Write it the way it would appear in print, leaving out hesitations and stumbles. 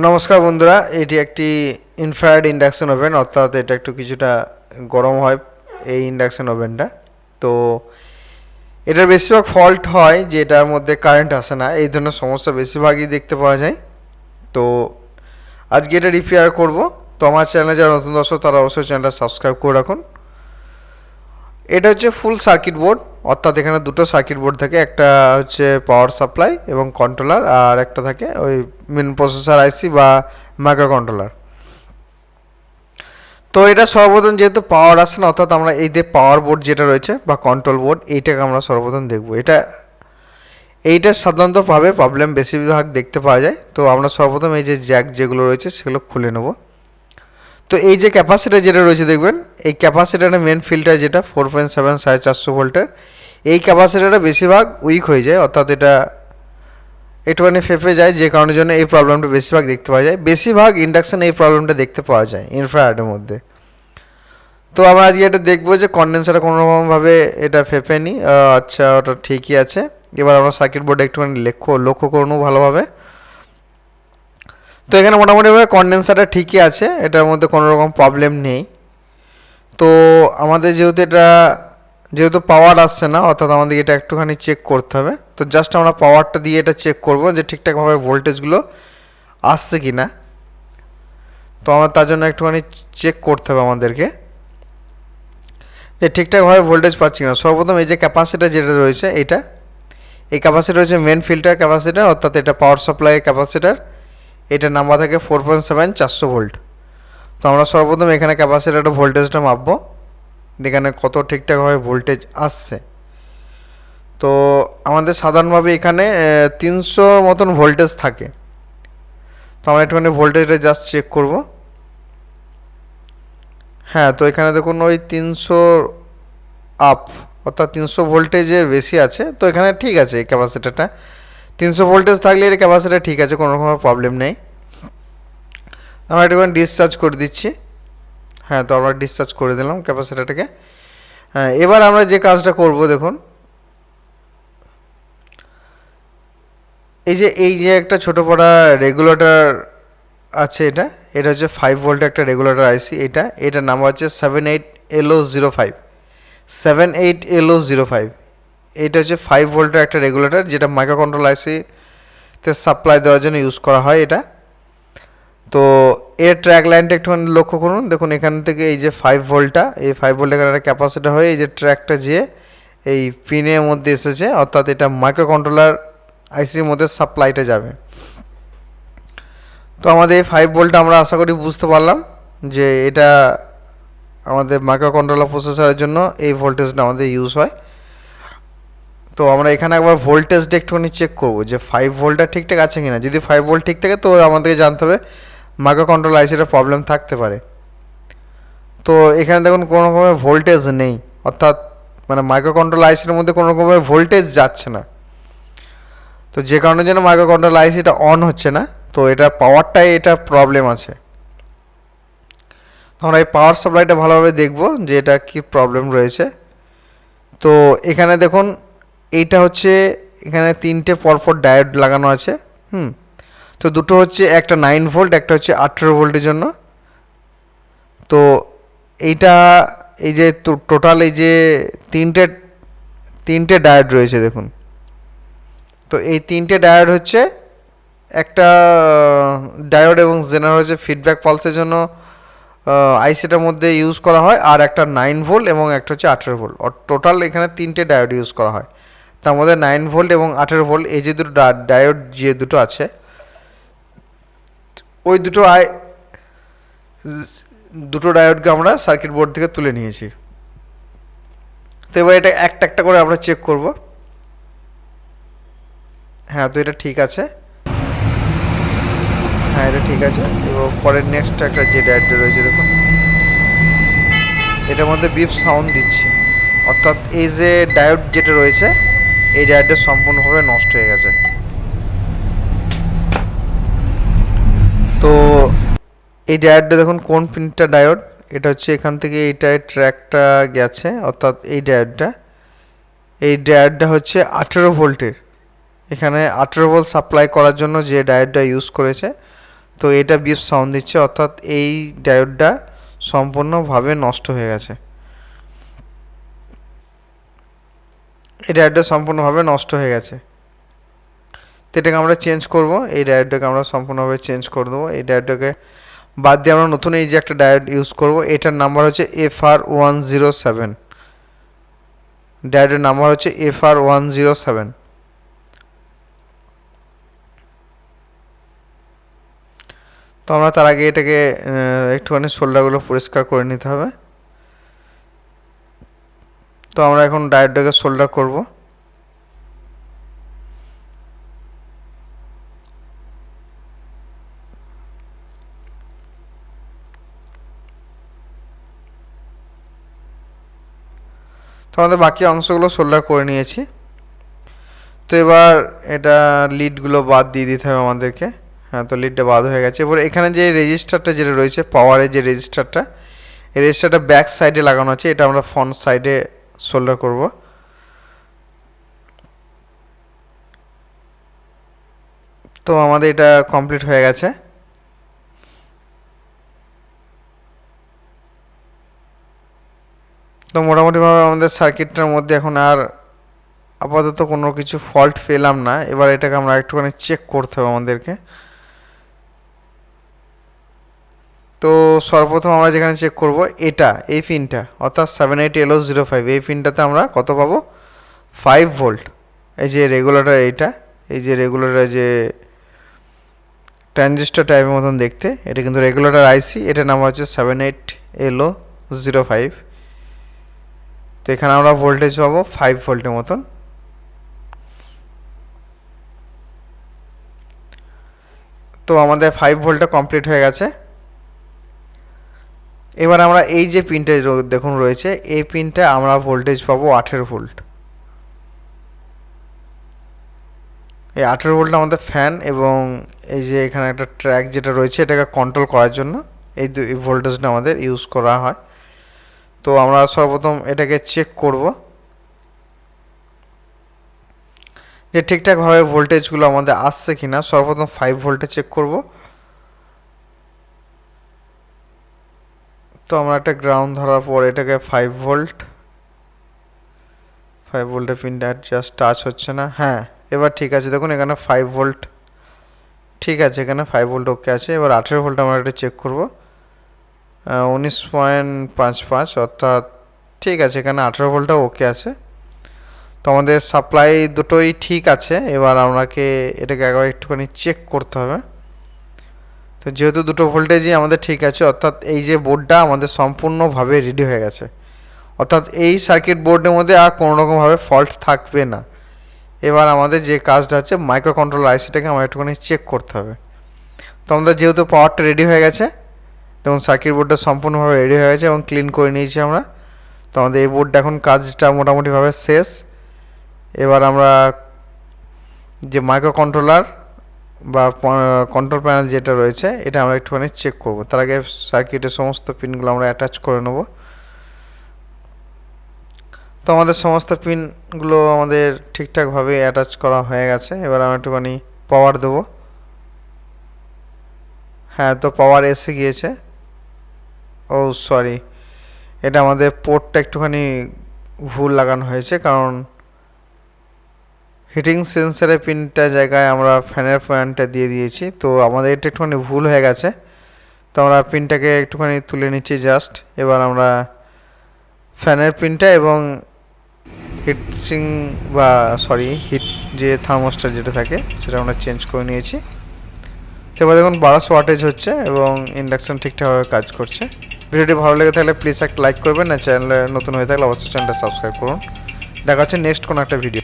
নমস্কার বন্ধুরা, এটি একটি ইনফ্রারেড ইন্ডাকশন ওভেন, অর্থাৎ এটা একটু কিছুটা গরম হয় এই ইন্ডাকশন ওভেনটা। তো এটার বেশিরভাগ ফল্ট হয় যে এটার মধ্যে কারেন্ট আসে না, এই ধরনের সমস্যা বেশিরভাগই দেখতে পাওয়া যায়। তো আজকে এটা রিপেয়ার করব। তো আমার চ্যানেলে যারা নতুন দর্শক তারা অবশ্যই চ্যানেলটা সাবস্ক্রাইব করে রাখুন। এটা হচ্ছে ফুল সার্কিট বোর্ড, অর্থাৎ এখানে দুটো সার্কিট বোর্ড থাকে, একটা হচ্ছে পাওয়ার সাপ্লাই এবং কন্ট্রোলার, আর একটা থাকে ওই মেন প্রসেসর আইসি বা মাইক্রো কন্ট্রোলার। তো এটা সর্বপ্রথম যেহেতু পাওয়ার আসে না, অর্থাৎ আমরা এই যে পাওয়ার বোর্ড যেটা রয়েছে বা কন্ট্রোল বোর্ড, এইটাকে আমরা সর্বপ্রথম দেখব। এইটা সাধারণতভাবে প্রবলেম বেশিরভাগ দেখতে পাওয়া যায়। তো আমরা সর্বপ্রথম এই যে জ্যাক যেগুলো রয়েছে সেগুলো খুলে নেব। তো এই যে ক্যাপাসিটার যেটা রয়েছে দেখবেন, এই ক্যাপাসিটারের মেন ফিল্টার যেটা 4.7 450 ভোল্টের, এই ক্যাপাসিটারটা বেশিরভাগ উইক হয়ে যায়, অর্থাৎ এটা একটুখানি ফেঁপে যায়, যে কারণের জন্য এই প্রবলেমটা বেশিরভাগ দেখতে পাওয়া যায়। বেশিরভাগ ইন্ডাকশান এই প্রবলেমটা দেখতে পাওয়া যায় ইনফ্রারেডের মধ্যে। তো আমরা আজকে এটা দেখবো যে কন্ডেন্সারটা কোনোরকমভাবে এটা ফেঁপেনি। আচ্ছা, ওটা ঠিকই আছে। এবার আমরা সার্কিট বোর্ডে একটুখানি লক্ষ্য করে নেব ভালোভাবে। তো এখানে মোটামুটিভাবে কন্ডেন্সারটা ঠিকই আছে, এটার মধ্যে কোনো রকম প্রবলেম নেই। তো আমাদের যেহেতু পাওয়ার আসছে না, অর্থাৎ আমাদের এটা একটুখানি চেক করতে হবে। তো জাস্ট আমরা পাওয়ারটা দিয়ে এটা চেক করব যে ঠিকঠাকভাবে ভোল্টেজগুলো আসছে কি না। তো আমার তার জন্য একটুখানি চেক করতে হবে আমাদেরকে যে ঠিকঠাকভাবে ভোল্টেজ পাচ্ছি না। সর্বপ্রথম এই যে ক্যাপাসিটার যেটা রয়েছে এই ক্যাপাসিটার হচ্ছে মেন ফিল্টার ক্যাপাসিটার, অর্থাৎ এটা পাওয়ার সাপ্লাই ক্যাপাসিটার। এটা নাম্বার থাকে 4.7 400 ভোল্ট। তো আমরা সর্বপ্রথম এখানে ক্যাপাসিটারটা ভোল্টেজটা মাপবো, এখানে কত ঠিকঠাকভাবে ভোল্টেজ আসছে। তো আমাদের সাধারণভাবে এখানে 300 মতন ভোল্টেজ থাকে। তো আমরা একটুখানি ভোল্টেজটা জাস্ট চেক করব। হ্যাঁ, তো এখানে দেখুন ওই 300 আপ, অর্থাৎ 300 ভোল্টেজের বেশি আছে। তো এখানে ঠিক আছে, এই ক্যাপাসিটারটা 300 ভোল্টেজ থাকলে এর ক্যাপাসিটার ঠিক আছে, কোনো রকম প্রবলেম নেই। আমরা একটুখানি ডিসচার্জ করে দিচ্ছি। হ্যাঁ, তো আমরা ডিসচার্জ করে দিলাম ক্যাপাসিটারটাকে। হ্যাঁ, এবার আমরা যে কাজটা করব দেখুন, এই যে একটা ছোটো পড়া রেগুলেটর আছে, এটা হচ্ছে 5 ভোল্টের একটা রেগুলেটর আইসি। এটার নাম হচ্ছে 78LO05 78LO05। এটা হচ্ছে 5 ভোল্টের একটা রেগুলেটর, যেটা মাইক্রো কন্ট্রোল আইসিতে সাপ্লাই দেওয়ার জন্য ইউজ করা হয় এটা। তো এর ট্র্যাক লাইনটা একটুখানি লক্ষ্য করুন। দেখুন এখান থেকে এই যে 5 ভোল্টটা, এই 5 ভোল্ট এখানে একটা ক্যাপাসিটার হয়ে এই যে ট্র্যাকটা যেয়ে এই পিনের মধ্যে এসেছে, অর্থাৎ এটা মাইক্রো কন্ট্রোলার আইসির মধ্যে সাপ্লাইটা যাবে। তো আমাদের এই 5 ভোল্ট আমরা আশা করি বুঝতে পারলাম যে এটা আমাদের মাইক্রো কন্ট্রোলার প্রসেসরের জন্য এই ভোল্টেজটা আমাদের ইউজ হয়। তো আমরা এখানে একবার ভোল্টেজটা একটুখানি চেক করবো যে 5 ভোল্টটা ঠিকঠাক আছে কিনা। যদি 5 ভোল্ট ঠিক থাকে তো আমাদেরকে জানতে হবে মাইক্রো কন্ট্রোল আইসিটা প্রবলেম থাকতে পারে। তো এখানে দেখুন কোনো রকমের ভোল্টেজ নেই, অর্থাৎ মানে মাইক্রো কন্ট্রোল আইসির মধ্যে কোনো রকমের ভোল্টেজ যাচ্ছে না। তো যে কারণের জন্য মাইক্রো কন্ট্রোল আইসিটা অন হচ্ছে না, তো এটা পাওয়ারটাই এটা প্রবলেম আছে। আমরা এই পাওয়ার সাপ্লাইটা ভালোভাবে দেখব যে এটা কি প্রবলেম রয়েছে। তো এখানে দেখুন এইটা হচ্ছে, এখানে 3টে পরপর ডায়োড লাগানো আছে। তো দুটো হচ্ছে, একটা 9 ভোল্ট, একটা হচ্ছে 18 ভোল্টের জন্য। তো এইটা এই যে টোটাল এই যে তিনটে ডায়োড রয়েছে দেখুন। তো এই 3টে ডায়োড হচ্ছে, একটা ডায়োড এবং জেনার হচ্ছে ফিডব্যাক পালসের জন্য আইসিটার মধ্যে ইউজ করা হয়, আর একটা 9 ভোল্ট এবং একটা হচ্ছে 18 ভোল্ট। টোটাল এখানে 3টে ডায়োড ইউজ করা হয়। তার মধ্যে 9 ভোল্ট এবং 18 ভোল্ট এই যে দুটো ডায়োড যে দুটো আছে, ওই দুটো ডায়োডকে আমরা সার্কিট বোর্ড থেকে তুলে নিয়েছি। তো এবার এটা একটা একটা করে আমরা চেক করব। হ্যাঁ, তো এটা ঠিক আছে। হ্যাঁ, এটা ঠিক আছে। এবং পরের নেক্সট একটা যে ডায়োডটা রয়েছে দেখুন, এটার মধ্যে বিপ সাউন্ড দিচ্ছে, অর্থাৎ এই যে ডায়োড যেটা রয়েছে এই ডায়োডটা সম্পূর্ণভাবে নষ্ট হয়ে গেছে। তো এই ডায়োডটা দেখুন কোন পিনটা ডায়োড, এটা হচ্ছে এখান থেকে এইটায় ট্র্যাকটা গেছে, অর্থাৎ এই ডায়োডটা হচ্ছে 18 ভোল্টের। এখানে 18 ভোল্ট সাপ্লাই করার জন্য যে ডায়োডটা ইউজ করেছে, তো এটা বিপ সাউন্ড দিচ্ছে, অর্থাৎ এই ডায়োডটা সম্পূর্ণভাবে নষ্ট হয়ে গেছে। এই ডায়োডটা সম্পূর্ণভাবে নষ্ট হয়ে গেছে। তো এটাকে আমরা চেঞ্জ করব, এই ডায়োডটাকে আমরা সম্পূর্ণভাবে চেঞ্জ করে দেবো। এই ডায়োডটাকে বাদ দিয়ে আমরা নতুন এই যে একটা ডায়োড ইউজ করব, এটার নাম্বার হচ্ছে FR107। ডায়োডের নাম্বার হচ্ছে FR107। তো আমরা তার আগে এটাকে একটুখানি সোল্ডারগুলো পরিষ্কার করে নিতে হবে। তো আমরা এখন ডায়োডটাকে সোল্ডার করব। তো আমাদের বাকি অংশগুলো সোল্ডার করে নিয়েছি। তো এবার এটা লিডগুলো বাদ দিয়ে দিতে হবে আমাদেরকে। হ্যাঁ, তো লিডটা বাদ হয়ে গেছে। এবার এখানে যে রেজিস্টারটা যেটা রয়েছে, পাওয়ারের যে রেজিস্টারটা, এই রেজিস্টারটা ব্যাক সাইডে লাগানো আছে, এটা আমরা ফ্রন্ট সাইডে সোল্ডার করব। তো আমাদের এটা কমপ্লিট হয়ে গেছে। তো মোটামুটিভাবে আমাদের সার্কিটটার মধ্যে এখন আর আপাতত কোনো কিছু ফল্ট পেলাম না। এবার এটাকে আমরা একটুখানি চেক করতে হবে আমাদেরকে। তো সর্বপ্রথম আমরা যেখানে চেক করব, এই পিনটা অর্থাৎ 78LO05, এই পিনটাতে আমরা কত পাবো? 5 ভোল্ট। এই যে রেগুলেটর, এই যে রেগুলেটর যে ট্রানজিস্টর টাইপের মতন দেখতে, এটা কিন্তু রেগুলেটর আইসি। এটার নাম হচ্ছে 78LO05। তো এখানে আমরা ভোল্টেজ পাবো 5 ভোল্টের মতন। তো আমাদের 5 ভোল্টটা কমপ্লিট হয়ে গেছে। এবার আমরা এই যে পিনটা দেখুন রয়েছে, এই পিনটা আমরা ভোল্টেজ পাবো 18 ভোল্ট। এই 18 ভোল্ট আমাদের ফ্যান এবং এই যে এখানে একটা ট্র্যাক যেটা রয়েছে, এটাকে কন্ট্রোল করার জন্য এই ভোল্টেজটা আমাদের ইউজ করা হয়। তো আমরা সর্বপ্রথম এটাকে চেক করব যে ঠিকঠাকভাবে ভোল্টেজগুলো আমাদের আসছে কিনা। সর্বপ্রথম 5 ভোল্টে চেক করব। তো আমরা একটা গ্রাউন্ড ধরার পর এটাকে 5 ভোল্টের পিনটা জাস্ট টাচ হচ্ছে না। হ্যাঁ, এবার ঠিক আছে। দেখুন এখানে 5 ভোল্ট ঠিক আছে, এখানে 5 ভোল্ট ওকে আছে। এবার 18 ভোল্ট আমরা এটা চেক করব, 19.55, অর্থাৎ ঠিক আছে, এখানে 18 ভোল্টটা ওকে আছে। তো আমাদের সাপ্লাই দুটোই ঠিক আছে। এবার আমাকে এটাকে একবার একটুখানি চেক করতে হবে। তো যেহেতু দুটো ভোল্টেজই আমাদের ঠিক আছে, অর্থাৎ এই যে বোর্ডটা আমাদের সম্পূর্ণভাবে রেডি হয়ে গেছে, অর্থাৎ এই সার্কিট বোর্ডের মধ্যে আর কোনো রকমভাবে ফল্ট থাকবে না। এবার আমাদের যে কাজটা হচ্ছে, মাইক্রো কন্ট্রোলার আইসিটাকে আমার একটুখানি চেক করতে হবে। তো আমাদের যেহেতু পাওয়ারটা রেডি হয়ে গেছে, যেমন সার্কিট বোর্ডটা সম্পূর্ণভাবে রেডি হয়ে গেছে এবং ক্লিন করে নিয়েছি আমরা। তো আমাদের এই বোর্ডটা এখন কাজটা মোটামুটিভাবে শেষ। এবার আমরা যে মাইক্রো কন্ট্রোলার বা কন্ট্রোল প্যানেল যেটা রয়েছে, এটা আমরা একটুখানি চেক করব। তার আগে সার্কিটের সমস্ত পিনগুলো আমরা অ্যাটাচ করে নেব। তো আমাদের সমস্ত পিনগুলো আমাদের ঠিকঠাকভাবে অ্যাটাচ করা হয়ে গেছে। এবার আমরা একটুখানি পাওয়ার দেবো। হ্যাঁ, তো পাওয়ার এসে গিয়েছে। ও সরি, এটা আমাদের পোর্টটা একটুখানি ভুল লাগানো হয়েছে, কারণ হিটিং সেন্সারের পিনটা জায়গায় আমরা ফ্যানের পয়েন্টটা দিয়ে দিয়েছি। তো আমাদের এটা একটুখানি ভুল হয়ে গেছে। তো আমরা পিনটাকে একটুখানি তুলে নিচ্ছি জাস্ট। এবার আমরা ফ্যানের পিনটা এবং হিট যে থার্মোস্টার যেটা থাকে, সেটা আমরা চেঞ্জ করে নিয়েছি। তো এবার দেখুন 1200 ওয়াটেজ হচ্ছে এবং ইন্ডাকশন ঠিকঠাকভাবে কাজ করছে। ভিডিওটি ভালো লেগে থাকলে প্লিজ একটা লাইক করবেন, আর চ্যানেলে নতুন হয়ে থাকলে অবশ্যই চ্যানেলটা সাবস্ক্রাইব করুন। দেখা হচ্ছে নেক্সট কোনো একটা ভিডিও।